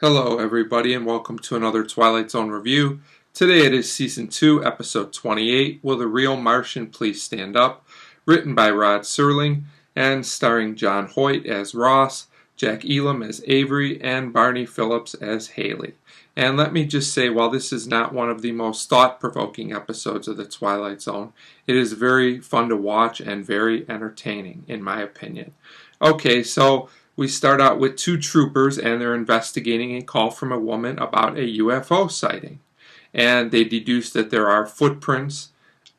Hello everybody and welcome to another Twilight Zone review. Today it is Season 2, Episode 28, Will the Real Martian Please Stand Up? Written by Rod Serling and starring John Hoyt as Ross, Jack Elam as Avery, and Barney Phillips as Haley. And let me just say, while this is not one of the most thought-provoking episodes of the Twilight Zone, it is very fun to watch and very entertaining, in my opinion. Okay, so we start out with two troopers and they're investigating a call from a woman about a UFO sighting. And they deduce that there are footprints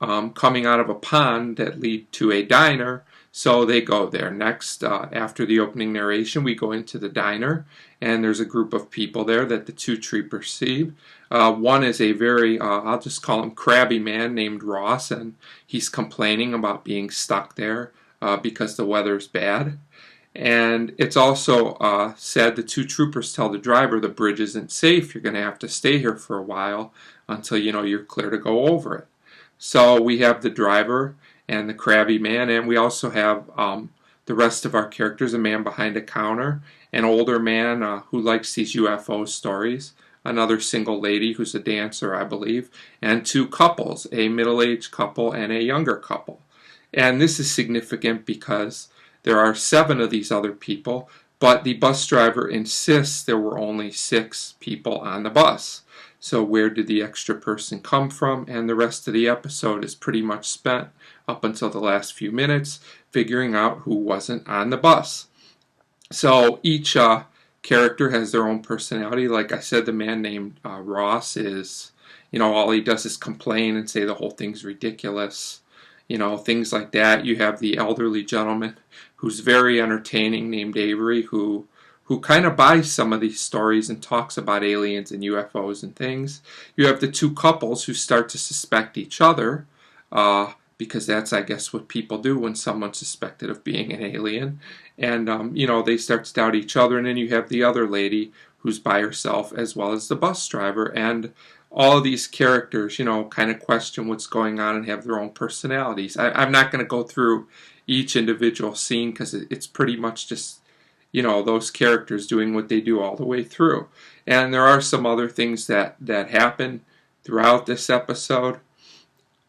coming out of a pond that lead to a diner, so they go there. Next, after the opening narration, we go into the diner and there's a group of people there that the two troopers see. One is a very, I'll just call him crabby man named Ross, and he's complaining about being stuck there because the weather's bad. And it's also said the two troopers tell the driver the bridge isn't safe. You're going to have to stay here for a while until you're clear to go over it. So we have the driver and the crabby man, and we also have the rest of our characters, a man behind a counter, an older man who likes these UFO stories, another single lady who's a dancer, I believe, and two couples, a middle-aged couple and a younger couple. And this is significant because there are 7 of these other people, but the bus driver insists there were only 6 people on the bus. So where did the extra person come from? And the rest of the episode is pretty much spent up until the last few minutes figuring out who wasn't on the bus. So each character has their own personality. Like I said, the man named Ross is, all he does is complain and say the whole thing's ridiculous. Things like that. You have the elderly gentleman who's very entertaining named Avery who kind of buys some of these stories and talks about aliens and UFOs and things. You have the two couples who start to suspect each other because that's, I guess, what people do when someone's suspected of being an alien. And, they start to doubt each other. And then you have the other lady who's by herself as well as the bus driver. And all of these characters, kind of question what's going on and have their own personalities. I'm not going to go through each individual scene because it's pretty much just, those characters doing what they do all the way through. And there are some other things that happen throughout this episode.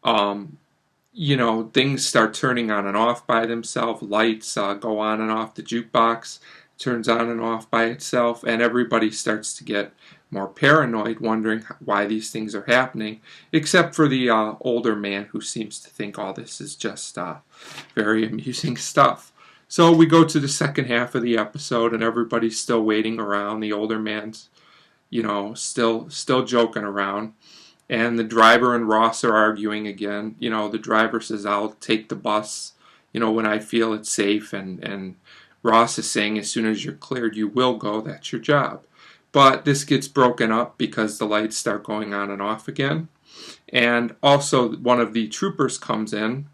Things start turning on and off by themselves. Lights go on and off. The jukebox turns on and off by itself, and everybody starts to get more paranoid, wondering why these things are happening, except for the older man who seems to think all this is just very amusing stuff. So we go to the second half of the episode, and everybody's still waiting around. The older man's, still joking around. And the driver and Ross are arguing again. The driver says, I'll take the bus, when I feel it's safe. And Ross is saying, as soon as you're cleared, you will go. That's your job. But this gets broken up because the lights start going on and off again. And also one of the troopers comes in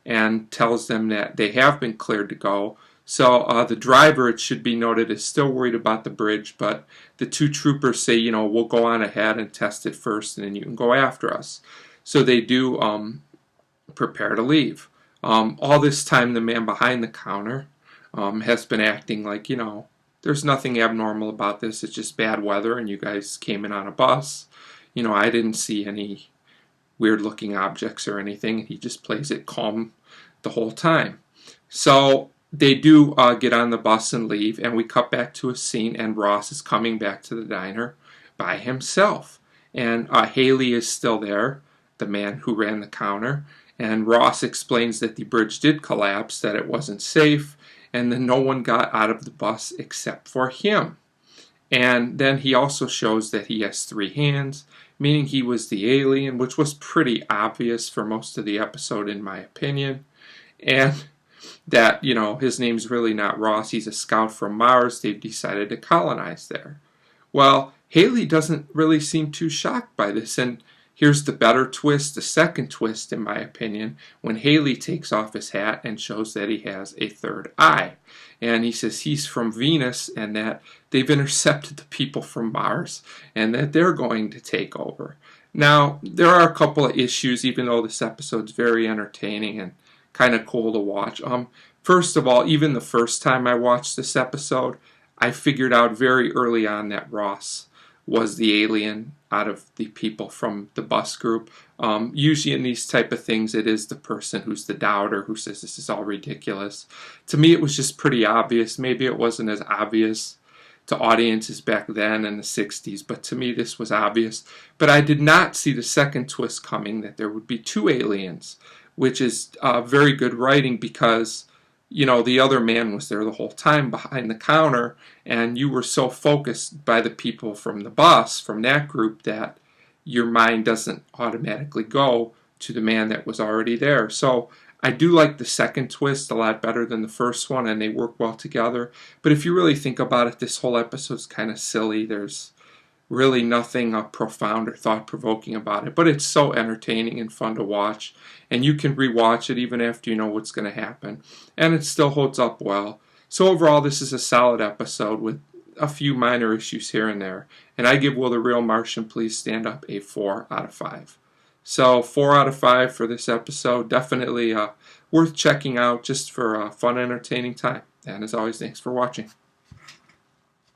and tells them that they have been cleared to go. So the driver, it should be noted, is still worried about the bridge, but the two troopers say, we'll go on ahead and test it first, and then you can go after us. So they do prepare to leave. All this time, the man behind the counter has been acting like, there's nothing abnormal about this. It's just bad weather, and you guys came in on a bus. I didn't see any weird-looking objects or anything. He just plays it calm the whole time. So they do get on the bus and leave, and we cut back to a scene, and Ross is coming back to the diner by himself. And Haley is still there, the man who ran the counter, and Ross explains that the bridge did collapse, that it wasn't safe, and then no one got out of the bus except for him. And then he also shows that he has 3 hands, meaning he was the alien, which was pretty obvious for most of the episode, in my opinion. And that, his name's really not Ross. He's a scout from Mars. They've decided to colonize there. Well, Haley doesn't really seem too shocked by this, and here's the better twist, the second twist in my opinion, when Haley takes off his hat and shows that he has a third eye. And he says he's from Venus and that they've intercepted the people from Mars and that they're going to take over. Now, there are a couple of issues, even though this episode's very entertaining and kind of cool to watch. First of all, even the first time I watched this episode, I figured out very early on that Ross was the alien out of the people from the bus group. Usually in these type of things, it is the person who's the doubter who says this is all ridiculous. To me, it was just pretty obvious. Maybe it wasn't as obvious to audiences back then in the 60s, but to me this was obvious. But I did not see the second twist coming, that there would be two aliens, which is very good writing because, you know, the other man was there the whole time behind the counter, and you were so focused by the people from the bus, from that group, that your mind doesn't automatically go to the man that was already there. So I do like the second twist a lot better than the first one, and they work well together. But if you really think about it, this whole episode's kind of silly. There's really nothing profound or thought-provoking about it, but it's so entertaining and fun to watch, and you can rewatch it even after you know what's going to happen, and it still holds up well. So overall, this is a solid episode with a few minor issues here and there, and I give Will the Real Martian Please Stand Up a 4 out of 5. So 4 out of 5 for this episode. Definitely worth checking out just for a fun, entertaining time. And as always, thanks for watching.